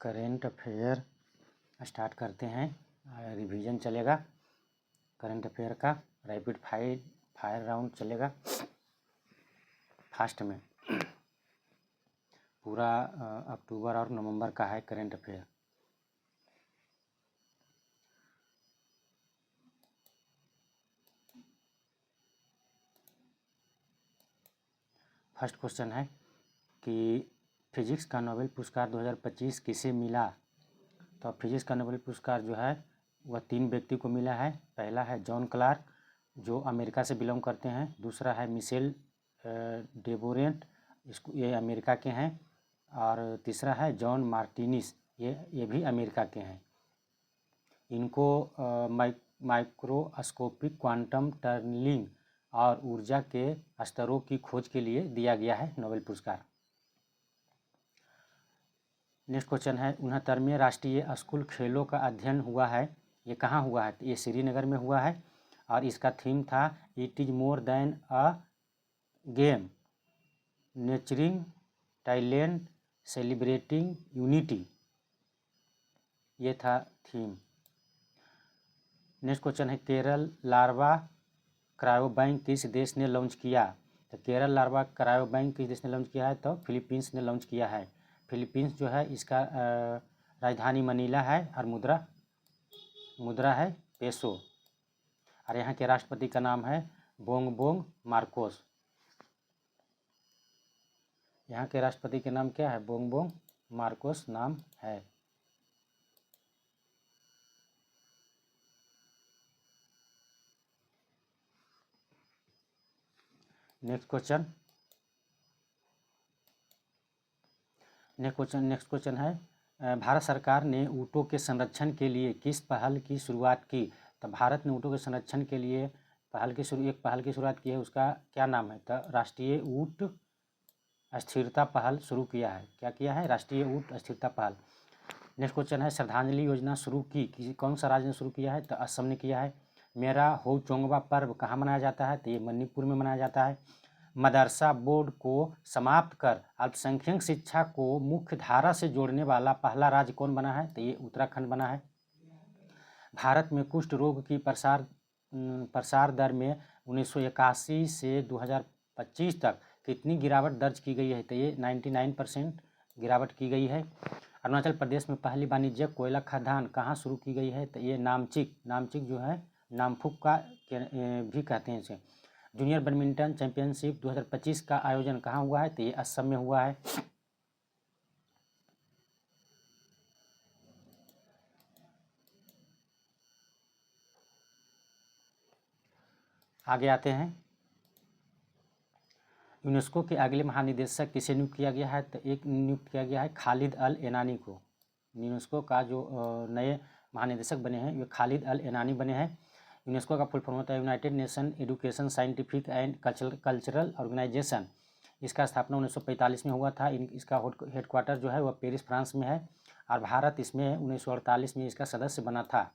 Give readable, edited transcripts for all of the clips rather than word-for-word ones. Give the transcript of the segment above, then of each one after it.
Current affair start करते हैं। Revision चलेगा करंट अफेयर का, रैपिड फायर राउंड चलेगा फास्ट में। पूरा अक्टूबर और नवंबर का है करंट अफेयर। फर्स्ट क्वेश्चन है कि फिजिक्स का नोबेल पुरस्कार 2025 किसे मिला। तो फिजिक्स का नोबेल पुरस्कार जो है वह 3 व्यक्ति को मिला है। पहला है जॉन क्लार्क जो अमेरिका से बिलोंग करते हैं। दूसरा है मिशेल डेबोरेंट, ये अमेरिका के हैं। और तीसरा है जॉन मार्टिनिस, ये भी अमेरिका के हैं। इनको माइक्रोस्कोपिक क्वांटम टनलिंग और ऊर्जा के स्तरों की खोज के लिए दिया गया है नोबेल पुरस्कार। नेक्स्ट क्वेश्चन है 69वें राष्ट्रीय स्कूल खेलों का अध्ययन हुआ है, ये कहाँ हुआ है। ये श्रीनगर में हुआ है और इसका थीम था it is more than a game, nurturing talent, celebrating unity, ये था थीम। नेक्स्ट क्वेश्चन है केरल लार्वा क्रायोबैंक किस देश ने लॉन्च किया। तो केरल लार्वा क्रायोबैंक किस देश ने लॉन्च किया है, तो फिलीपींस ने लॉन्च किया है। फिलीपींस जो है इसका राजधानी मनीला है और मुद्रा है पेसो। और यहाँ के राष्ट्रपति का नाम है बोंगबोंग मार्कोस। यहाँ के राष्ट्रपति के नाम क्या है, बोंगबोंग मार्कोस नाम है। नेक्स्ट क्वेश्चन है भारत सरकार ने ऊँटों के संरक्षण के लिए किस पहल की शुरुआत की। तो भारत ने ऊँटों के संरक्षण के लिए एक पहल की शुरुआत की है, उसका क्या नाम है। तो राष्ट्रीय ऊँट स्थिरता पहल शुरू किया है। क्या किया है, राष्ट्रीय ऊँट स्थिरता पहल। नेक्स्ट क्वेश्चन है श्रद्धांजलि योजना शुरू की कौन सा राज्य ने शुरू किया है। तो असम ने किया है। मेरा हो चोंगबा पर्व कहाँ मनाया जाता है, तो ये मणिपुर में मनाया जाता है। मदरसा बोर्ड को समाप्त कर अल्पसंख्यक शिक्षा को मुख्य धारा से जोड़ने वाला पहला राज्य कौन बना है, तो ये उत्तराखंड बना है। भारत में कुष्ठ रोग की प्रसार दर में 1981 से 2025 तक कितनी गिरावट दर्ज की गई है, तो ये 99% गिरावट की गई है। अरुणाचल प्रदेश में पहली वाणिज्यिक कोयला खदान कहाँ शुरू की गई है, तो ये नामचिक जो है नामफुक का भी कहते हैं इसे। जूनियर बैडमिंटन चैंपियनशिप 2025 का आयोजन कहाँ हुआ है, तो ये असम में हुआ है। आगे आते हैं। यूनेस्को के अगले महानिदेशक किसे नियुक्त किया गया है, तो एक नियुक्त किया गया है खालिद अल एनानी को। यूनेस्को का जो नए महानिदेशक बने हैं ये खालिद अल एनानी बने हैं। यूनेस्को का फुल फॉर्म होता है United Nation Education Scientific and Cultural Organisation. इसका स्थापना 1945 में हुआ था। इसका हेडक्वार्टर जो है वह पेरिस फ्रांस में है और भारत इसमें 1948 में इसका सदस्य बना था।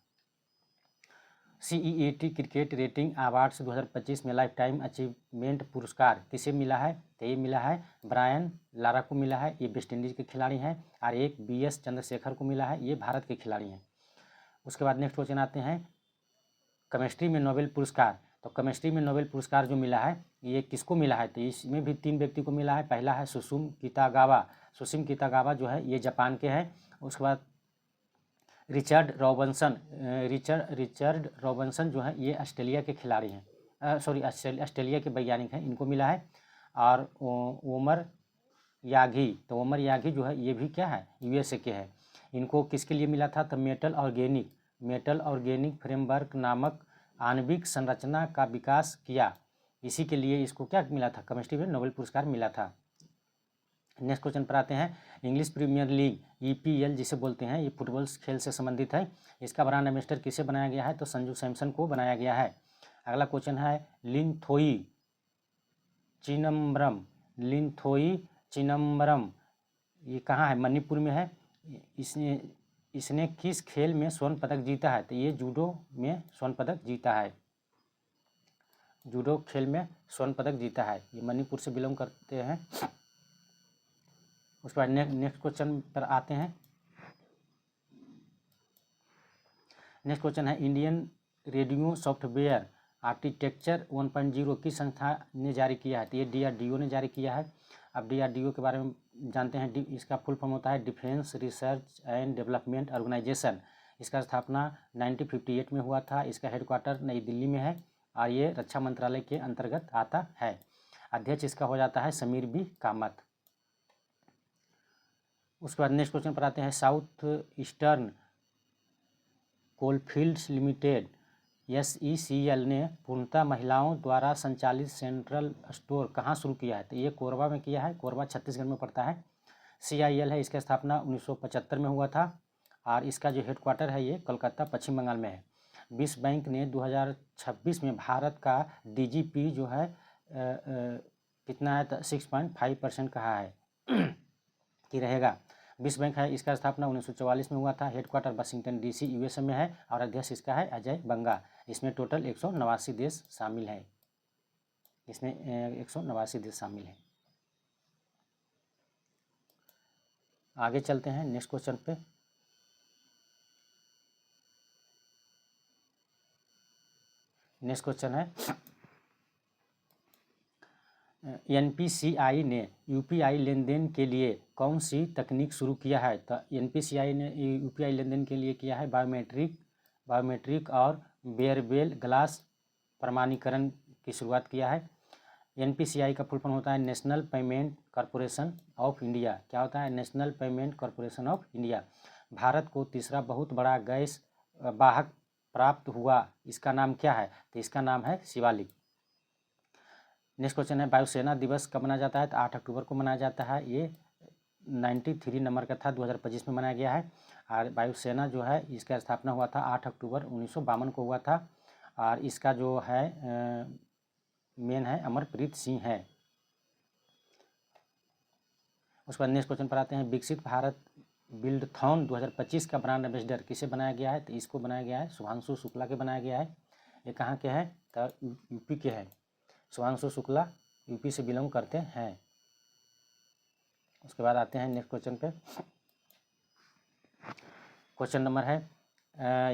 CEAT क्रिकेट रेटिंग अवार्ड्स 2025 में लाइफ टाइम अचीवमेंट पुरस्कार किसे मिला है, तो ये मिला है ब्रायन लारा को मिला है, ये वेस्ट इंडीज़ के खिलाड़ी हैं। और एक BS चंद्रशेखर को मिला है, ये भारत के खिलाड़ी हैं। उसके बाद नेक्स्ट क्वेश्चन आते हैं केमिस्ट्री में नोबेल पुरस्कार। तो केमिस्ट्री में नोबेल पुरस्कार जो मिला है ये किसको मिला है, तो इसमें भी 3 व्यक्ति को मिला है। पहला है सुसुम कितागावा जो है ये जापान के हैं। उसके बाद रिचर्ड रॉबिन्सन जो है ये ऑस्ट्रेलिया के खिलाड़ी हैं, ऑस्ट्रेलिया के वैज्ञानिक हैं, इनको मिला है। और ओमर यागी जो है ये भी क्या है, USA के हैं। इनको किसके लिए मिला था, तो मेटल ऑर्गेनिक फ्रेमवर्क नामक आणविक संरचना का विकास किया, इसी के लिए इसको क्या मिला था, केमिस्ट्री में नोबेल पुरस्कार मिला था। नेक्स्ट क्वेश्चन पर आते हैं। इंग्लिश प्रीमियर लीग EPL जिसे बोलते हैं, ये फुटबॉल खेल से संबंधित है। इसका ब्रांड एम्बेसडर किसे बनाया गया है, तो संजू सैमसन को बनाया गया है। अगला क्वेश्चन है लिनथोई चिनम्बरम ये कहाँ है, मणिपुर में है। इसने किस खेल में स्वर्ण पदक जीता है, तो ये जूडो में स्वर्ण पदक जीता है। जूडो खेल में स्वर्ण पदक जीता है, ये मणिपुर से बिलोंग करते हैं। उसके बाद नेक्स्ट क्वेश्चन पर आते हैं। नेक्स्ट क्वेश्चन है इंडियन रेडियो सॉफ्टवेयर आर्किटेक्चर 1.0 किस संस्था ने जारी किया है? तो ये DRDO ने जारी किया है। अब DRDO के बारे में जानते हैं। इसका फुल फॉर्म होता है Defence Research and Development Organisation. इसका स्थापना 1958 में हुआ था। इसका हेडक्वार्टर नई दिल्ली में है और ये रक्षा मंत्रालय के अंतर्गत आता है। अध्यक्ष इसका हो जाता है समीर बी कामत। उसके बाद नेक्स्ट क्वेश्चन पर आते हैं। South eastern coalfields limited SECL ने पूर्णतः महिलाओं द्वारा संचालित सेंट्रल स्टोर कहाँ शुरू किया है? तो ये कोरबा में किया है। कोरबा छत्तीसगढ़ में पड़ता है। CIL है, इसकी स्थापना 1975 में हुआ था और इसका जो हेडक्वार्टर है ये कोलकाता पश्चिम बंगाल में है। विश्व बैंक ने 2026 में भारत का DGP जो है कितना है? तो 6.5% कहा है कि रहेगा। विश्व बैंक है, इसका स्थापना 1944 में हुआ था। हेडक्वार्टर वाशिंगटन DC USA में है और अध्यक्ष इसका है अजय बंगा। इसमें टोटल 189 देश शामिल है। इसमें 189 देश शामिल है। आगे चलते हैं नेक्स्ट क्वेश्चन पे। नेक्स्ट क्वेश्चन है NPCI ने UPI लेन देन के लिए कौन सी तकनीक शुरू किया है? तो NPCI ने UPI लेन देन के लिए किया है बायोमेट्रिक और वेयरेबल ग्लास प्रमाणीकरण की शुरुआत किया है। NPCI का फुल फॉर्म होता है national payment corporation of India. क्या होता है? National payment corporation of India. Bharat को तीसरा बहुत बड़ा गैस वाहक प्राप्त हुआ, इसका नाम क्या है? तो इसका नाम है शिवालिक। नेक्स्ट क्वेश्चन है वायुसेना दिवस कब मनाया जाता है? तो 8 अक्टूबर को मनाया जाता है। ये 93 नंबर का था, 2025 में मनाया गया है। और वायुसेना जो है इसका स्थापना हुआ था 8 अक्टूबर 1952 को हुआ था और इसका जो है मेन है अमरप्रीत सिंह है। उसके बाद नेक्स्ट क्वेश्चन पर आते हैं। विकसित भारत बिल्डथॉन 2025 का ब्रांड एम्बेसडर किसे बनाया गया है? तो इसको बनाया गया है शुभांशु शुक्ला के बनाया गया है। ये कहाँ के हैं? तो यूपी के हैं। शुभांशु शुक्ला यूपी से बिलोंग करते हैं। उसके बाद आते हैं नेक्स्ट क्वेश्चन पे। क्वेश्चन नंबर है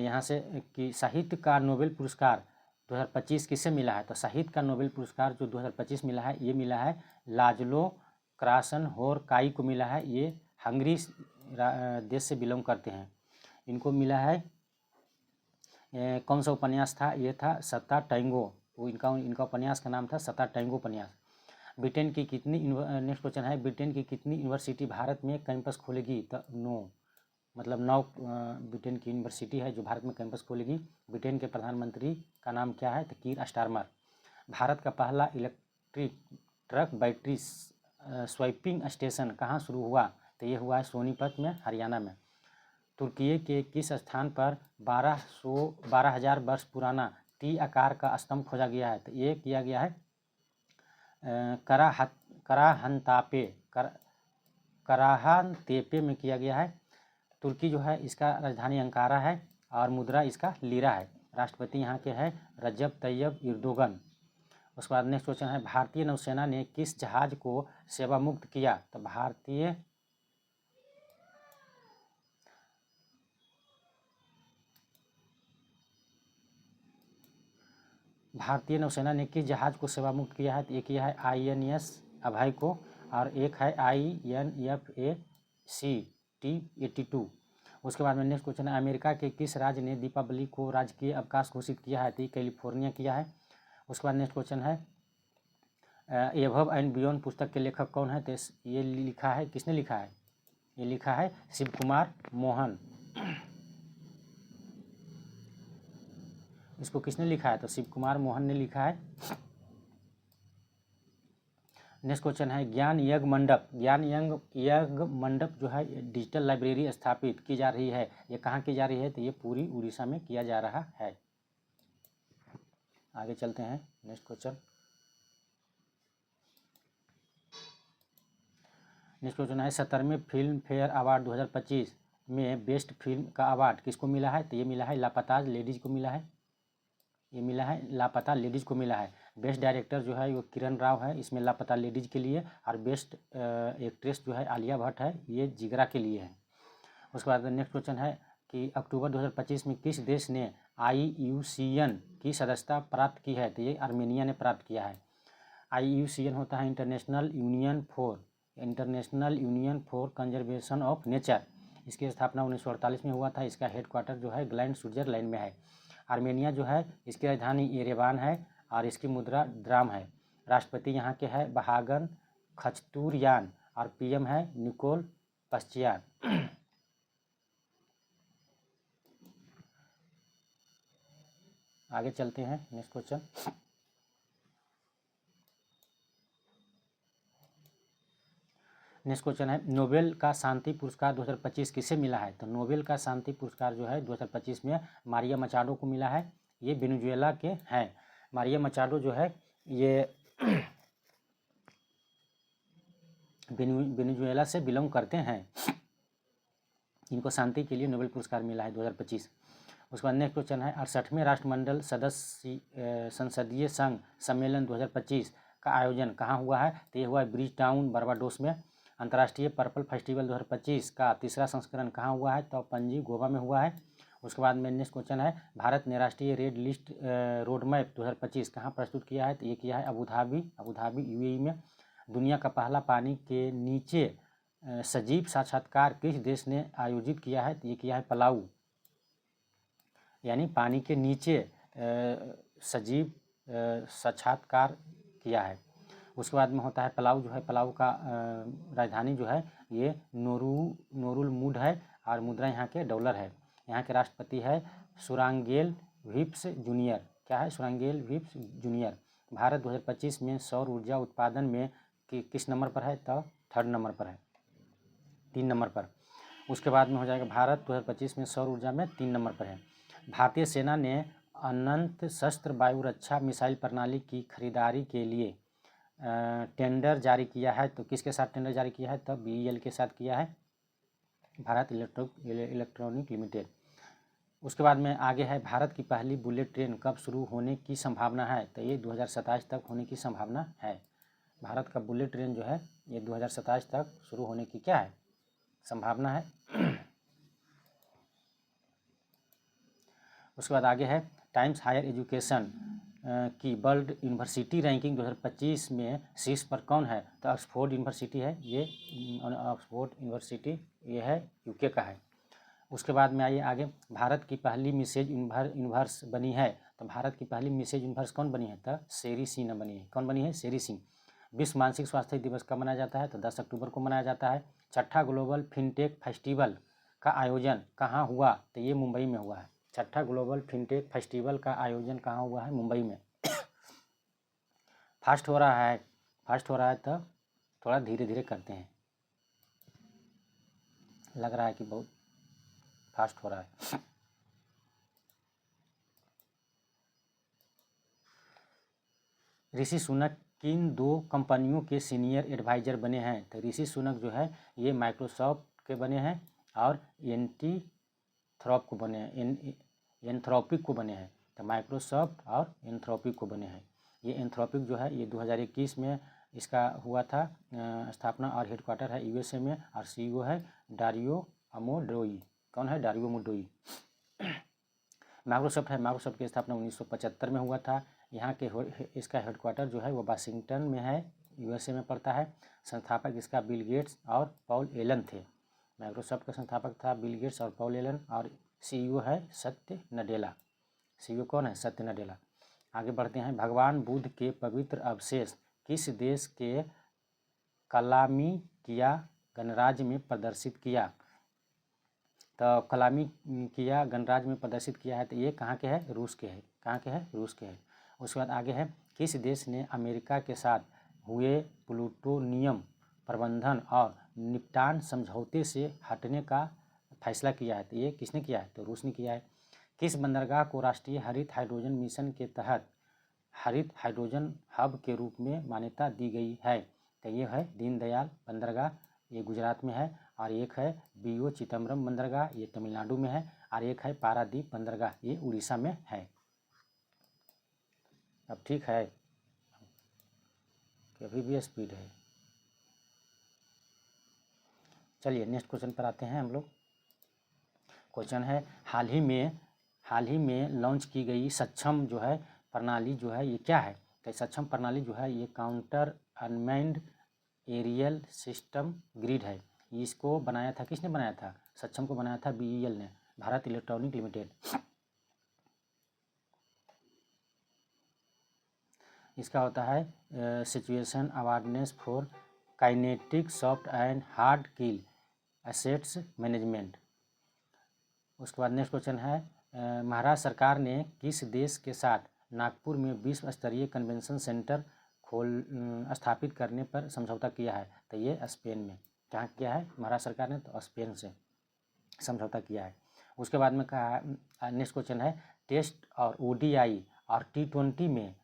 यहाँ से कि साहित्य का नोबेल पुरस्कार 2025 किसे मिला है? तो साहित्य का नोबेल पुरस्कार जो 2025 मिला है ये मिला है लाजलो क्रासनहोरकाई को मिला है। ये हंगरी देश से बिलोंग करते हैं। इनको मिला है कौन सा उपन्यास था? ये था सत्ता टैंगो। वो इनका उपन्यास का नाम था सत्ता टैंगो उपन्यास। ब्रिटेन की कितनी नेक्स्ट क्वेश्चन है ब्रिटेन की कितनी यूनिवर्सिटी भारत में कैंपस खोलेगी? तो 9 मतलब 9 ब्रिटेन की यूनिवर्सिटी है जो भारत में कैंपस खोलेगी। ब्रिटेन के प्रधानमंत्री का नाम क्या है? तो कीर स्टारमर। भारत का पहला electric truck battery swapping station कहाँ शुरू हुआ? तो ये हुआ है सोनीपत में, हरियाणा में। तुर्की के किस स्थान पर 12,000 वर्ष पुराना T आकार का स्तंभ खोजा गया है? तो ये किया गया है कराहनतेपे में किया गया है। तुर्की जो है इसका राजधानी अंकारा है और मुद्रा इसका लीरा है। राष्ट्रपति यहाँ के हैं रजब तैयब एर्दोगन। उसके बाद नेक्स्ट क्वेश्चन है भारतीय नौसेना ने किस जहाज को सेवा मुक्त किया? तो भारतीय नौसेना ने किस जहाज को सेवा मुक्त किया है? तो एक किया है INS अभय को और एक है INFAC-T82। उसके बाद में नेक्स्ट क्वेश्चन है अमेरिका के किस राज्य ने दीपावली को राजकीय अवकाश घोषित किया है? तो कैलिफोर्निया किया है। उसके बाद नेक्स्ट क्वेश्चन है एबव एंड बियॉन्ड पुस्तक के लेखक कौन है? तो ये लिखा है, किसने लिखा है? ये लिखा है शिव कुमार मोहन। इसको किसने लिखा है? तो शिव कुमार मोहन ने लिखा है। नेक्स्ट क्वेश्चन है ज्ञान यज्ञ मंडप जो है डिजिटल लाइब्रेरी स्थापित की जा रही है, ये कहाँ की जा रही है? तो ये पूरी उड़ीसा में किया जा रहा है। आगे चलते हैं नेक्स्ट क्वेश्चन। नेक्स्ट क्वेश्चन है 17वें फिल्म फेयर अवार्ड 2025 में बेस्ट फिल्म का अवार्ड किसको मिला है? तो ये मिला है लापता लेडीज़ को मिला है। ये मिला है लापता लेडीज़ को मिला है। बेस्ट डायरेक्टर जो है वो किरण राव है इसमें लापता लेडीज़ के लिए, और बेस्ट एक्ट्रेस जो है आलिया भट्ट है, ये जिगरा के लिए है। उसके बाद नेक्स्ट क्वेश्चन है कि अक्टूबर 2025 में किस देश ने IUCN की सदस्यता प्राप्त की है? तो ये आर्मेनिया ने प्राप्त किया है। IUCN होता है international union for conservation of nature. इसकी स्थापना 1948 में हुआ था। इसका हेडक्वार्टर जो है ग्लैंड स्विट्जरलैंड में है। आर्मेनिया जो है इसकी राजधानी येरेवान है और इसकी मुद्रा ड्राम है। राष्ट्रपति यहाँ के है बहागन खचतूरियान और PM है निकोल पश्चियान। आगे चलते हैं, नेक्स्ट क्वेश्चन। नेक्स्ट क्वेश्चन है नोबेल का शांति पुरस्कार 2025 किसे मिला है? तो नोबेल का शांति पुरस्कार जो है 2025 में मारिया मचाडो को मिला है। ये वेनेजुएला के हैं। मारिया मचाडो जो है ये वेनेजुएला से बिलोंग करते हैं। इनको शांति के लिए नोबेल पुरस्कार मिला है 2025। उसके बाद नेक्स्ट क्वेश्चन है 68वें राष्ट्रमंडल सदस्य संसदीय संघ सम्मेलन 2025 का आयोजन कहाँ हुआ है? तो ये हुआ है ब्रिज टाउन बारबाडोस में। अंतर्राष्ट्रीय पर्पल फेस्टिवल 2025 का तीसरा संस्करण कहाँ हुआ है? तो पणजी गोवा में हुआ है। उसके बाद में नेक्स्ट क्वेश्चन है भारत ने राष्ट्रीय रेड लिस्ट रोड मैप 2025 कहाँ प्रस्तुत किया है? तो ये किया है अबू धाबी UAE में। दुनिया का पहला पानी के नीचे सजीव साक्षात्कार किस देश ने आयोजित किया है? तो ये किया है पलाऊ, यानी पानी के नीचे सजीव साक्षात्कार किया है। उसके बाद में होता है पलाऊ जो है, पलाऊ का राजधानी जो है ये नोरुल मूड है और मुद्रा यहाँ के डॉलर है। यहाँ के राष्ट्रपति है सुरांगेल व्हिप्स जूनियर। क्या है? सुरांगेल व्हिप्स जूनियर। भारत 2025 में सौर ऊर्जा उत्पादन में किस नंबर पर है? तो 3rd नंबर पर है, 3 नंबर पर। उसके बाद में हो जाएगा भारत 2025 में सौर ऊर्जा में 3 नंबर पर है। भारतीय सेना ने अनंत शस्त्र वायु रक्षा मिसाइल प्रणाली की खरीदारी के लिए टेंडर जारी किया है। तो किसके साथ टेंडर जारी किया है? तो BEL के साथ किया है, भारत इलेक्ट्रॉनिक लिमिटेड। उसके बाद में आगे है भारत की पहली बुलेट ट्रेन कब शुरू होने की संभावना है? तो ये 2027 तक होने की संभावना है। भारत का बुलेट ट्रेन जो है ये 2027 तक शुरू होने की क्या है? संभावना है। उसके बाद आगे है टाइम्स हायर एजुकेशन की वर्ल्ड यूनिवर्सिटी रैंकिंग 2025 में शीर्ष पर कौन है? तो ऑक्सफोर्ड यूनिवर्सिटी है। ये ऑक्सफोर्ड यूनिवर्सिटी ये है UK का है। उसके बाद में आइए आगे, भारत की पहली मिसेज यूनिवर्स बनी है। तो भारत की पहली मिसेज यूनिवर्स कौन बनी है? तो शेरी सिंह बनी है। कौन बनी है? शेरी सिंह। विश्व मानसिक स्वास्थ्य दिवस कब मनाया जाता है? तो 10 अक्टूबर को मनाया जाता है। छठा ग्लोबल फिनटेक फेस्टिवल का आयोजन कहाँ हुआ? तो ये मुंबई में हुआ है। छठा ग्लोबल फिनटेक फेस्टिवल का आयोजन कहाँ हुआ है? मुंबई में। फास्ट हो रहा है तो थोड़ा धीरे धीरे करते हैं, लग रहा है कि बहुत फास्ट हो रहा है। ऋषि सुनक किन 2 कंपनियों के सीनियर एडवाइजर बने हैं? तो ऋषि सुनक जो है ये माइक्रोसॉफ्ट के बने हैं और एंथ्रोपिक को बने हैं। तो माइक्रोसॉफ्ट और एंथ्रोपिक को बने हैं। ये एंथ्रोपिक जो है ये 2021 में इसका हुआ था स्थापना और हेडक्वार्टर है USA में और CEO है डारियो अमोडोई। कौन है? डारियो अमोडोई। माइक्रोसॉफ्ट की स्थापना 1975 में हुआ था। यहाँ के इसका हेडक्वार्टर जो है वो वाशिंगटन में है, USA में पड़ता है। संस्थापक इसका बिल गेट्स और पॉल एलन थे। माइक्रोसॉफ्ट का संस्थापक था बिल गेट्स और पॉल एलन और CEO है सत्य नडेला। CEO कौन है? सत्य नडेला। आगे बढ़ते हैं, भगवान बुद्ध के पवित्र अवशेष किस देश के कलामिकिया गणराज्य में प्रदर्शित किया? तो कलामिकिया गणराज्य में प्रदर्शित किया है। तो ये कहाँ के है? रूस के है। कहाँ के है? रूस के है। उसके बाद आगे है किस देश ने अमेरिका के साथ हुए प्लूटोनियम प्रबंधन और निपटान समझौते से हटने का फैसला किया है? तो ये किसने किया है? तो रूस ने किया है। किस बंदरगाह को राष्ट्रीय हरित हाइड्रोजन मिशन के तहत हरित हाइड्रोजन हब के रूप में मान्यता दी गई है? तो ये है दीनदयाल बंदरगाह, ये गुजरात में है। और एक है BO चिदम्बरम बंदरगाह, ये तमिलनाडु में है। और एक है पारादीप बंदरगाह, ये उड़ीसा में है। अब ठीक है कि अभी भी स्पीड है? चलिए नेक्स्ट क्वेश्चन पर आते हैं हम लोग। क्वेश्चन है हाल ही में लॉन्च की गई सक्षम जो है प्रणाली जो है ये क्या है? तो सक्षम प्रणाली जो है ये counter unmanned aerial system grid है। इसको बनाया था, किसने बनाया था? सक्षम को बनाया था BEL ने, भारत इलेक्ट्रॉनिक लिमिटेड। इसका होता है situation awareness for kinetic soft and hard kill assets management. उसके बाद नेक्स्ट क्वेश्चन है महाराष्ट्र सरकार ने किस देश के साथ नागपुर में विश्व स्तरीय कन्वेंशन सेंटर स्थापित करने पर समझौता किया है? तो ये स्पेन में। कहाँ किया है महाराष्ट्र सरकार ने? तो स्पेन से समझौता किया है। उसके बाद में कहा नेक्स्ट क्वेश्चन है टेस्ट और ODI और T20 में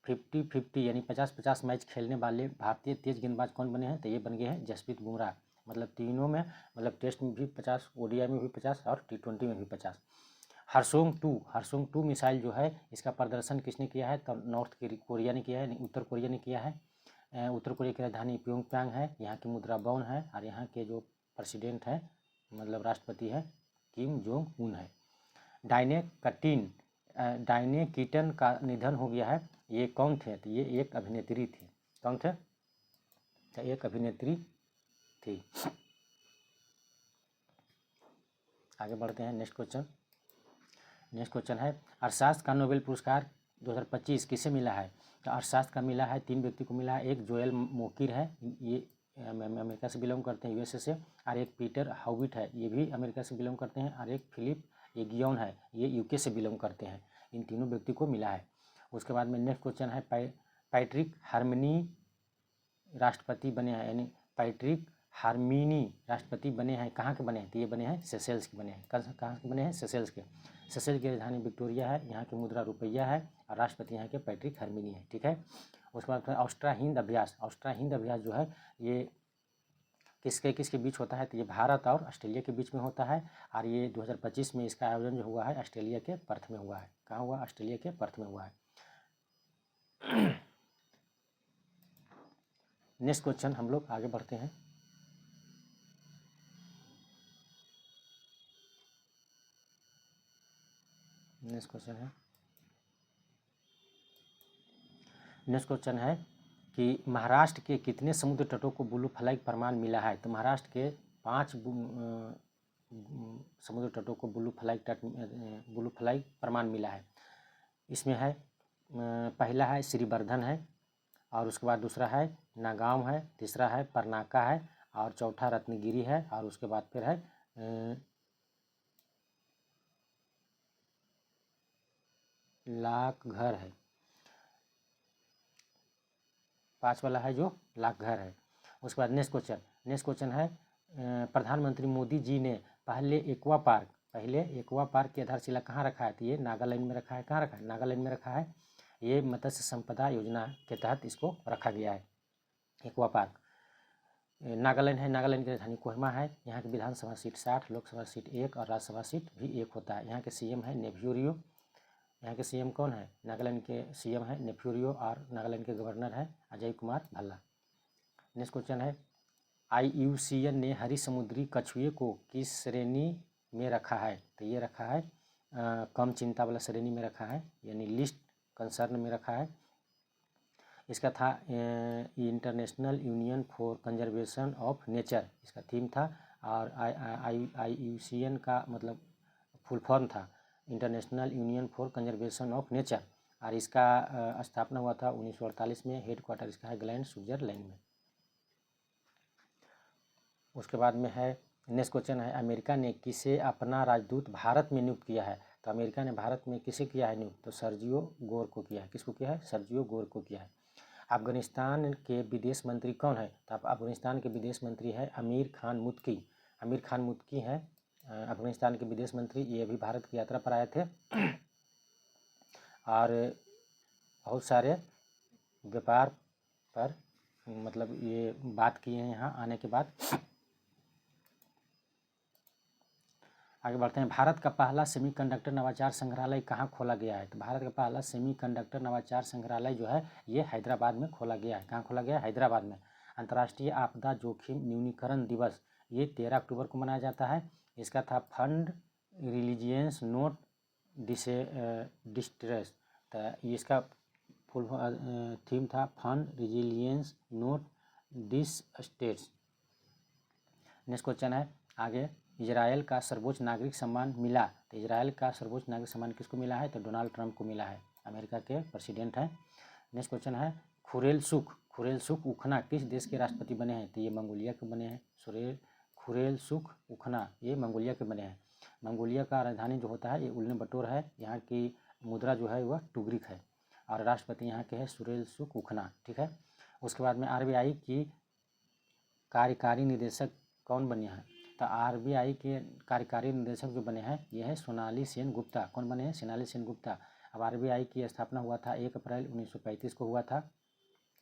50-50 यानी 50-50 मैच खेलने वाले भारतीय तेज गेंदबाज कौन बने हैं? तो ये बन गए हैं जसप्रीत बुमराह। मतलब तीनों में, मतलब टेस्ट में भी 50, ODI में भी 50 और T20 में भी 50। हरसोंग 2 मिसाइल जो है इसका प्रदर्शन किसने किया है? तो नॉर्थ कोरिया ने किया है, उत्तर कोरिया ने किया है। उत्तर कोरिया की राजधानी प्योंगयांग है, यहाँ की मुद्रा वॉन है और यहाँ के जो प्रेसिडेंट है मतलब राष्ट्रपति है किम जोंग उन है। डायने कीटन का निधन हो गया है। ये कौन थे? तो ये एक अभिनेत्री थी। कौन थे? तो एक अभिनेत्री थी। आगे बढ़ते हैं। नेक्स्ट क्वेश्चन है अर्थशास्त्र का नोबेल पुरस्कार 2025 किसे मिला है? तो अर्थशास्त्र का मिला है 3 व्यक्ति को मिला है। एक जोएल मोकिर है, ये अमेरिका से बिलोंग करते हैं, USA से। और एक पीटर हाउविट है, ये भी अमेरिका से बिलोंग करते हैं। और एक फिलिप एगियन है, ये UK से बिलोंग करते हैं। इन तीनों व्यक्ति को मिला है। उसके बाद में नेक्स्ट क्वेश्चन है पैट्रिक हार्मनी राष्ट्रपति बने हैं, यानी पैट्रिक हार्मिनी राष्ट्रपति बने हैं। कहाँ के बने हैं? तो ये बने हैं सेशेल्स के बने हैं। कहाँ के बने हैं? सेशेल्स के। सेशेल्स की राजधानी विक्टोरिया है, यहाँ की मुद्रा रुपया है और राष्ट्रपति यहाँ के पैट्रिक हार्मिनी है। ठीक है। उसके बाद ऑस्ट्रा हिंद अभ्यास जो है ये किसके बीच होता है? तो ये भारत और ऑस्ट्रेलिया के बीच में होता है। और ये 2025 में इसका आयोजन जो हुआ है ऑस्ट्रेलिया के पर्थ में हुआ है। कहाँ हुआ? ऑस्ट्रेलिया के पर्थ में हुआ है। नेक्स्ट क्वेश्चन हम लोग आगे बढ़ते हैं। नेक्स्ट क्वेश्चन है कि महाराष्ट्र के कितने समुद्र तटों को ब्लू फ्लैग प्रमाण मिला है? तो महाराष्ट्र के 5 समुद्र तटों को ब्लू फ्लैग प्रमाण मिला है। इसमें है पहला है श्रीवर्धन है, और उसके बाद दूसरा है नागांव है, तीसरा है परनाका है, और चौथा रत्नगिरी है, और उसके बाद फिर है लाखघर है। 5 वाला है जो लाखघर है। उसके बाद नेक्स्ट क्वेश्चन है प्रधानमंत्री मोदी जी ने पहले एक्वा पार्क की आधारशिला कहाँ रखा है? तो ये नागालैंड में रखा है। कहाँ रखा है? नागालैंड में रखा है। ये मत्स्य संपदा योजना के तहत इसको रखा गया है। एक्वा पार्क नागालैंड है। नागालैंड की राजधानी कोहिमा है। यहाँ की विधानसभा सीट 60, लोकसभा सीट 1 और राज्यसभा सीट भी 1 होता है। यहाँ के CM है नेफ्यूरियो। यहाँ के CM कौन है? नागालैंड के CM है नेफ्यूरियो, और नागालैंड के गवर्नर है अजय कुमार भल्ला। नेक्स्ट क्वेश्चन है IUCN ने हरी समुद्री कछुए को किस श्रेणी में रखा है? तो ये रखा है कम चिंता वाला श्रेणी में रखा है, यानी लिस्ट कंसर्न में रखा है। इसका था international union for conservation of nature, इसका थीम था। और IUCN का मतलब फुल फॉर्म था international union for conservation of nature, और इसका स्थापना हुआ था 1948 में। हेडक्वार्टर इसका है ग्लैंड स्विट्जरलैंड में। उसके बाद में है नेक्स्ट क्वेश्चन है अमेरिका ने किसे अपना राजदूत भारत में नियुक्त किया है? तो अमेरिका ने भारत में किसे किया है नियुक्त? तो सर्जियो गोर को किया है। किसको किया है? सर्जियो गोर को किया है। अफगानिस्तान के विदेश मंत्री कौन है? तो अफगानिस्तान के विदेश मंत्री है अमीर खान मुत्की हैं अफगानिस्तान के विदेश मंत्री। ये भी भारत की यात्रा पर आए थे और बहुत सारे व्यापार पर मतलब ये बात किए हैं यहाँ आने के बाद। आगे बढ़ते हैं। भारत का पहला सेमीकंडक्टर नवाचार संग्रहालय कहाँ खोला गया है? तो भारत का पहला सेमीकंडक्टर नवाचार संग्रहालय जो है ये हैदराबाद में खोला गया है। कहाँ खोला गया है? हैदराबाद में। अंतर्राष्ट्रीय आपदा जोखिम न्यूनीकरण दिवस ये 13 अक्टूबर को मनाया जाता है। इसका था फंड रिलीजियंस नोट डिस्ट्रेस, तो इसका फुल थीम था fun resilience not distress. Next question है आगे, इजराइल का सर्वोच्च नागरिक सम्मान मिला, तो इजराइल का सर्वोच्च नागरिक सम्मान किसको मिला है, तो डोनाल्ड ट्रंप को मिला है, अमेरिका के प्रेसिडेंट हैं। नेक्स्ट क्वेश्चन है खुरेलसुख उखना किस देश के राष्ट्रपति बने हैं, तो ये मंगोलिया के बने हैं। खुरेलसुख उखना ये मंगोलिया के बने हैं। मंगोलिया का राजधानी जो होता है ये उल्न बटोर है, यहाँ की मुद्रा जो है वह टुग्रिक है, और राष्ट्रपति यहाँ के हैं खुरेलसुख उखना, ठीक है। उसके बाद में आरबीआई की कार्यकारी निदेशक कौन बने हैं, तो आरबीआई के कार्यकारी निदेशक जो बने हैं ये है सोनाली सेन गुप्ता। कौन बने हैं, सोनाली सेन गुप्ता। अब आरबीआई की स्थापना हुआ था 1 अप्रैल 1935 को हुआ था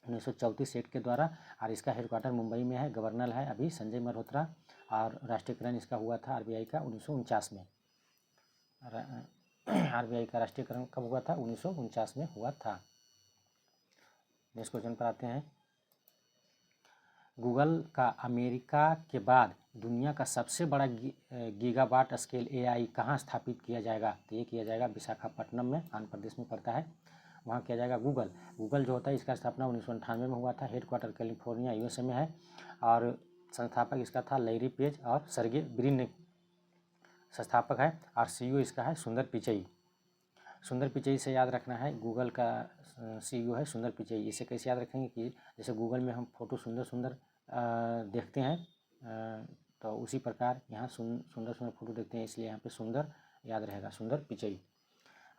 1934 एक्ट के द्वारा, और इसका हेडक्वार्टर मुंबई में है। गवर्नर है अभी संजय मल्होत्रा, और राष्ट्रीयकरण इसका हुआ था आरबीआई का 1949 में। आरबीआई का राष्ट्रीयकरण कब हुआ था, 1949 में हुआ था। नेक्स्ट क्वेश्चन पर आते हैं, गूगल का अमेरिका के बाद दुनिया का सबसे बड़ा गीगावाट स्केल एआई कहाँ स्थापित किया जाएगा, तो ये किया जाएगा विशाखापट्टनम में, आंध्र प्रदेश में पड़ता है, वहाँ किया जाएगा। गूगल जो होता है इसका स्थापना 1998 में हुआ था, हेडक्वार्टर कैलिफोर्निया यूएसए में है, और संस्थापक इसका था लैरी पेज और सर्गे ब्रिन संस्थापक है, और सीईओ इसका है सुंदर पिचई। सुंदर पिचई से याद रखना है, गूगल का सीईओ है सुंदर पिचई। इसे कैसे याद रखेंगे कि जैसे गूगल में हम फोटो सुंदर सुंदर देखते हैं, तो उसी प्रकार यहाँ सुंदर सुंदर फोटो देखते हैं, इसलिए यहाँ पे सुंदर याद रहेगा, सुंदर पिचई।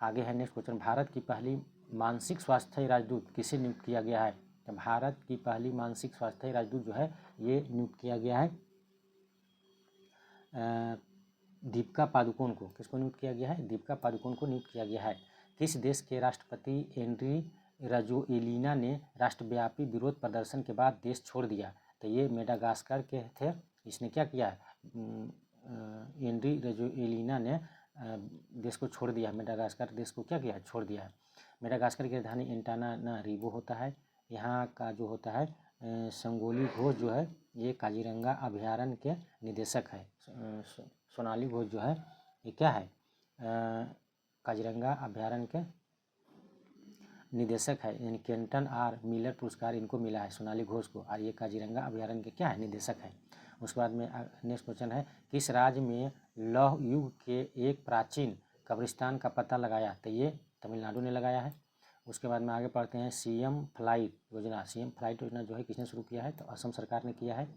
आगे है नेक्स्ट क्वेश्चन, भारत की पहली मानसिक स्वास्थ्य राजदूत किसे नियुक्त किया गया है, तो भारत की पहली मानसिक स्वास्थ्य राजदूत जो है ये नियुक्त किया गया है दीपिका पादुकोण को। किसको नियुक्त किया गया है, दीपिका पादुकोण को नियुक्त किया गया है। किस देश के राष्ट्रपति एंड्री राजोएलिना ने राष्ट्रव्यापी विरोध प्रदर्शन के बाद देश छोड़ दिया, तो ये मेडागास्कर के थे। इसने क्या किया है, एंड्री राजोएलिना ने देश को छोड़ दिया, मेडागास्कर देश को क्या किया, छोड़ दिया है। मेडागास्कर की राजधानी एंटानानारिवो होता है। यहाँ का जो होता है संगोली घोष जो है ये काजीरंगा अभयारण्य के निदेशक है। सोनाली घोष जो है ये क्या है, काजीरंगा अभयारण्य के निदेशक है, यानी केंटन आर मिलर पुरस्कार इनको मिला है सोनाली घोष को, और ये काजीरंगा अभयारण्य के क्या है, निदेशक है। उसके बाद में नेक्स्ट क्वेश्चन है, किस राज्य में लौह युग के एक प्राचीन कब्रिस्तान का पता लगाया, तो ये तमिलनाडु ने लगाया है। उसके बाद में आगे पढ़ते हैं, सीएम फ्लाइट योजना जो है किसने शुरू किया है, तो असम सरकार ने किया है।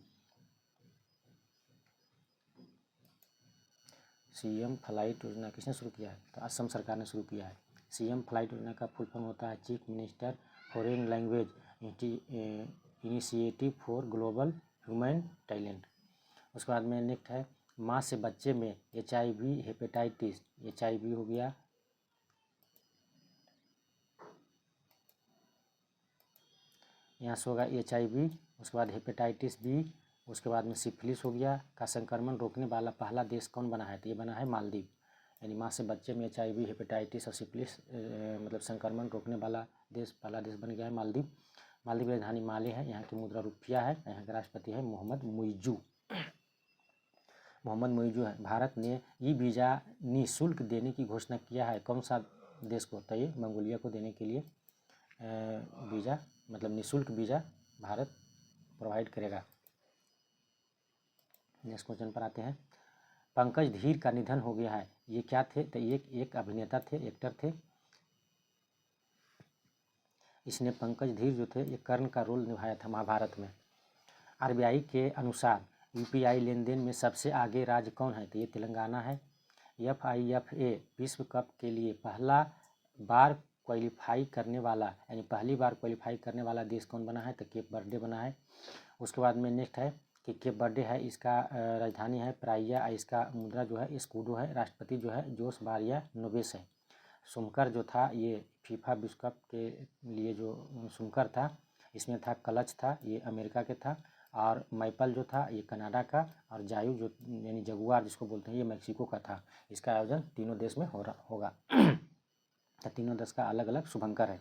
सीएम फ्लाइट योजना किसने शुरू किया है, तो असम सरकार ने शुरू किया है। सीएम फ्लाइट योजना का फुल फॉर्म होता है chief minister foreign language initiative for global human talent. उसके बाद में नेक्स्ट है, माँ से बच्चे में HIV हेपेटाइटिस, HIV हो गया, यहाँ से होगा HIV, उसके बाद हेपेटाइटिस B, उसके बाद में सिफिलिस हो गया का संक्रमण रोकने वाला पहला देश कौन बना है, तो ये बना है मालदीव। यानी माँ से बच्चे में HIV हेपेटाइटिस और सिफिलिस मतलब संक्रमण रोकने वाला देश पहला देश बन गया है मालदीव। मालदीव की राजधानी माले है, यहाँ की मुद्रा रुपया है, यहाँ के राष्ट्रपति है मोहम्मद मुइजू है। भारत ने ई वीज़ा निःशुल्क देने की घोषणा किया है, कौन सा देश को, तो ये मंगोलिया को देने के लिए वीज़ा मतलब निःशुल्क वीज़ा भारत प्रोवाइड करेगा। नेक्स्ट क्वेश्चन पर आते हैं, पंकज धीर का निधन हो गया है, ये क्या थे, तो ये एक अभिनेता थे, एक्टर थे। इसने पंकज धीर जो थे ये कर्ण का रोल निभाया था महाभारत में। आरबीआई के अनुसार यूपीआई लेन देन में सबसे आगे राज्य कौन है, तो ये तेलंगाना है। FIFA विश्व कप के लिए पहली बार क्वालिफाई करने वाला देश कौन बना है, तो केप बर्डे बना है। उसके बाद में नेक्स्ट है कि केप बर्डे है, इसका राजधानी है प्राइया, इसका मुद्रा जो है स्कूडो है, राष्ट्रपति जो है जोस बारिया नोवेस है। सुमकर जो था ये फीफा विश्व कप के लिए जो सुमकर था इसमें था कलच था, ये अमेरिका के था, और मैपल जो था ये कनाडा का, और जायू जो यानी जगुआर जिसको बोलते हैं ये मैक्सिको का था। इसका आयोजन तीनों देश में होगा तो तीनों देश का अलग अलग शुभंकर है।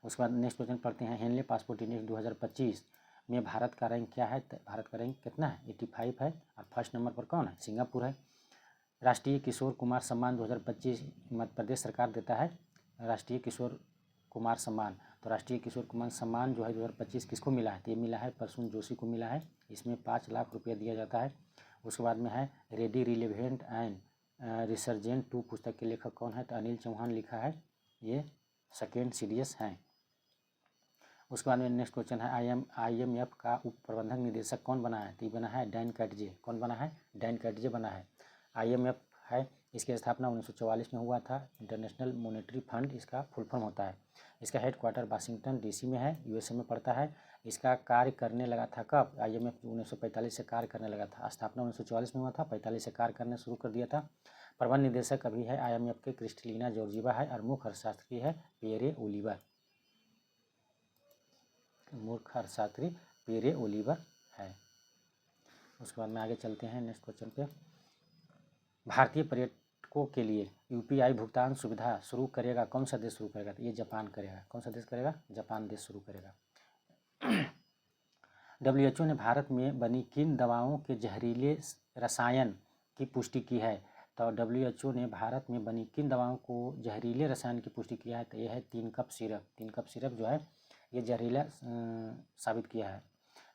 उसके बाद नेक्स्ट क्वेश्चन पढ़ते हैं, हेनले पासपोर्ट इंडेक्स 2025 में भारत का रैंक क्या है, तो भारत का रैंक कितना है, 85 है, और फर्स्ट नंबर पर कौन है, सिंगापुर है। राष्ट्रीय किशोर कुमार सम्मान 2025 मध्य प्रदेश सरकार देता है, राष्ट्रीय किशोर कुमार सम्मान। तो राष्ट्रीय किशोर कुमार सम्मान जो है 2025 किसको मिला है? तो ये मिला है प्रसून जोशी को मिला है। इसमें 5 लाख रुपये दिया जाता है। उसके बाद में है रेडी रिलेवेंट एंड रिसर्जेंट 2 पुस्तक के लेखक कौन है? तो अनिल चौहान लिखा है, ये सेकेंड सीडीएस हैं। उसके बाद में नेक्स्ट क्वेश्चन है IMF का उप प्रबंधक निदेशक कौन बना है? तो ये बना है डैन कैटजे। कौन बना है? डैन कैटजे बना है। IMF है, इसकी स्थापना 1944 में हुआ था। इंटरनेशनल मॉनेटरी फंड इसका फुल फॉर्म होता है। इसका हेडक्वार्टर वाशिंगटन DC में है, USA में पड़ता है। इसका कार्य करने लगा था कब? IMF 1945 से कार्य करने लगा था। स्थापना 1944 में हुआ था, 45 से कार्य करना शुरू कर दिया था। प्रबंध निदेशक अभी है IMF के क्रिस्टलिना जॉर्जीवा है और मुख्य अर्थशास्त्री है पियरे ओलिवर। मुख्य अर्थशास्त्री पियरे ओलिवर है। उसके बाद में आगे चलते हैं नेक्स्ट क्वेश्चन पे। भारतीय पर्यटकों के लिए UPI भुगतान सुविधा शुरू करेगा कौन सा देश शुरू करेगा? तो ये जापान करेगा। कौन सा देश करेगा? जापान देश शुरू करेगा। WHO ने भारत में बनी किन दवाओं के जहरीले रसायन की पुष्टि की है? तो WHO ने भारत में बनी किन दवाओं को जहरीले रसायन की पुष्टि किया है? तो ये है 3 कप सिरप। 3 कप सिरप जो है ये जहरीला साबित किया है।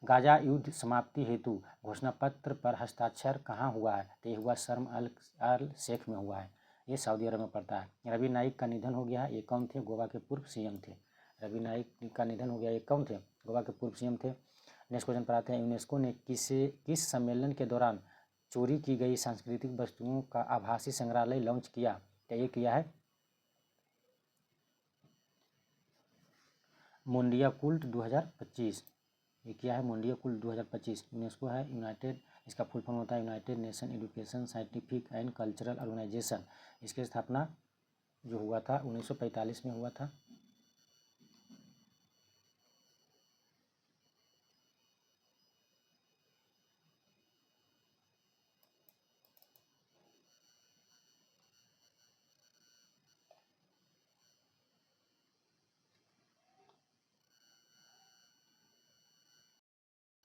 गाजा युद्ध समाप्ति हेतु घोषणा पत्र पर हस्ताक्षर कहाँ हुआ है? तो ये हुआ शर्म अल शेख में हुआ है, ये सऊदी अरब में पड़ता है। रवि नाइक का निधन हो गया है, ये कौन थे? गोवा के पूर्व CM थे। रवि नाइक का निधन हो गया, ये कौन थे? गोवा के पूर्व CM थे। नेक्स्ट क्वेश्चन पर आते हैं। यूनेस्को ने किस सम्मेलन के दौरान चोरी की गई सांस्कृतिक वस्तुओं का आभासी संग्रहालय लॉन्च किया? तो ये किया है मोंडिया कुल्ट 2025। ये किया है मोंडिया कुल्ट 2025। यूनेस्को है यूनाइटेड, इसका फुल फॉर्म होता है United Nation Education Scientific and Cultural Organisation. इसकी स्थापना जो हुआ था 1945 में हुआ था।